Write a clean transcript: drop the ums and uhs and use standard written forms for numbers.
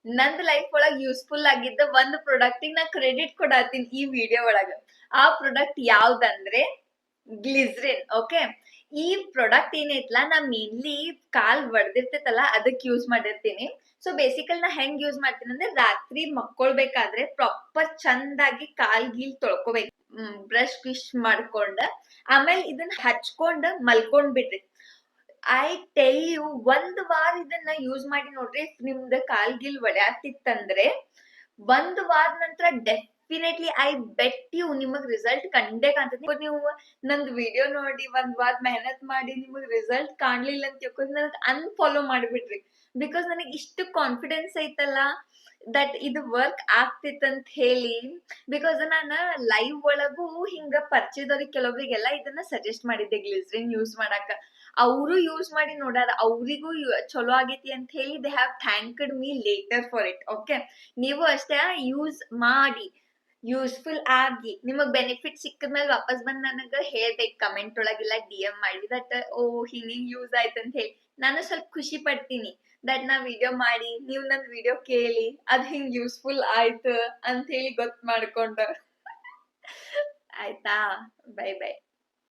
ನಂದ್ ಲೈಫ್ ಒಳಗ್ ಯೂಸ್ಫುಲ್ ಆಗಿದ್ದ ಒಂದ್ ಪ್ರಾಡಕ್ಟ್ ನಾ ಕ್ರೆಡಿಟ್ ಕೊಡತ್ತೀನಿ ಈ ವಿಡಿಯೋ ಒಳಗ. ಆ ಪ್ರಾಡಕ್ಟ್ ಯಾವ್ದಂದ್ರೆ ಗ್ಲಿಸ್ರಿನ್. ಓಕೆ, ಈ ಪ್ರಾಡಕ್ಟ್ ಏನೈತ್ಲಾ ನಾ ಮೇನ್ಲಿ ಕಾಲ್ ಬಡ್ದಿರ್ತೈತಲ್ಲ ಅದಕ್ ಯೂಸ್ ಮಾಡಿರ್ತೀನಿ. ಸೊ ಬೇಸಿಕಲ್ ನಾ ಹೆಂಗ್ ಯೂಸ್ ಮಾಡ್ತೀನಿ ಅಂದ್ರೆ ರಾತ್ರಿ ಮಕ್ಕೊಳ್ಬೇಕಾದ್ರೆ ಪ್ರಾಪರ್ ಚಂದಾಗಿ ಕಾಲ್ ಗೀಲ್ ತೊಳ್ಕೊಬೇಕು, ಬ್ರಷ್ ಗಿಶ್ ಮಾಡ್ಕೊಂಡ ಆಮೇಲೆ ಇದನ್ನ ಹಚ್ಕೊಂಡ್ ಮಲ್ಕೊಂಡ್ ಬಿಡ್ರಿ. ಐ ಟೆಲ್ ಯು, ಒಂದ್ ವಾರ ಇದನ್ನ ಯೂಸ್ ಮಾಡಿ ನೋಡ್ರಿ. ನಿಮ್ದ ಕಾಲ್ ಗಿಲ್ ಒಡ್ಯಾತಿತ್ತಂದ್ರೆ ಒಂದ್ ವಾರ ನಂತರ ಡೆಫಿನೆಟ್ಲಿ ಐ ಬೆಟ್ ಯು ನಿಮಗ್ ರಿಸಲ್ಟ್ ಕಂಡೇ ಕಾಣ್ತೈತಿ. ನೀವು ನಂದ್ ವಿಡಿಯೋ ನೋಡಿ ಒಂದ್ ವಾರ ಮೆಹನತ್ ಮಾಡಿ ನಿಮಗ್ ರಿಸಲ್ಟ್ ಕಾಣ್ಲಿಲ್ಲ ಅಂತ ತಿಳ್ಕೊಂಡ್ ನನಗ್ ಅನ್ಫಾಲೋ ಮಾಡ್ಬಿಡ್ರಿ. ಬಿಕಾಸ್ ನನಗ್ ಇಷ್ಟು ಕಾನ್ಫಿಡೆನ್ಸ್ ಐತಲ್ಲ ದಟ್ ಇದು ವರ್ಕ್ ಆಗ್ತಿತ್ತಂತ ಹೇಳಿ. ಬಿಕಾಸ್ ನಾನು ಲೈವ್ ಒಳಗೂ ಹಿಂಗ ಪರಿಚಯದವ್ರಿಗೆ ಕೆಲವೊಬ್ರಿಗೆಲ್ಲ ಇದನ್ನ ಸಜೆಸ್ಟ್ ಮಾಡಿದ್ದೆ ಗ್ಲಿಸರಿನ್ ಯೂಸ್ ಮಾಡಾಕ. ಅವರು ಯೂಸ್ ಮಾಡಿ ನೋಡಾರ, ಅವ್ರಿಗೂ ಚಲೋ ಆಗೈತಿ ಅಂತ ಹೇಳಿ they have thanked me later for it. Okay, ನೀವು ಅಷ್ಟೇ ಯೂಸ್ ಮಾಡಿ, ಯೂಸ್ಫುಲ್ ಆಗಿ ನಿಮಗ್ ಬೆನಿಫಿಟ್ ಸಿಕ್ಕದ್ಮೇಲೆ ವಾಪಸ್ ಬಂದ್ ನನಗ ಹೇಳ್ಬೇಕು ಕಮೆಂಟ್ ಒಳಗಿಲ್ಲ DM ಮಾಡಿ ದಟ್ ಓ ಹಿಂಗ್ ಯೂಸ್ ಆಯ್ತಂತ ಹೇಳಿ. ನಾನು ಸ್ವಲ್ಪ ಖುಷಿ ಪಡ್ತೀನಿ ದಟ್ ನಾ ವಿಡಿಯೋ ಮಾಡಿ ನೀವ್ ನನ್ ವಿಡಿಯೋ ಕೇಳಿ ಅದ್ ಹಿಂಗ್ ಯೂಸ್ಫುಲ್ ಆಯ್ತು ಅಂತ ಹೇಳಿ ಗೊತ್ತ ಮಾಡ್ಕೊಂಡ. ಆಯ್ತಾ, ಬೈ ಬೈ.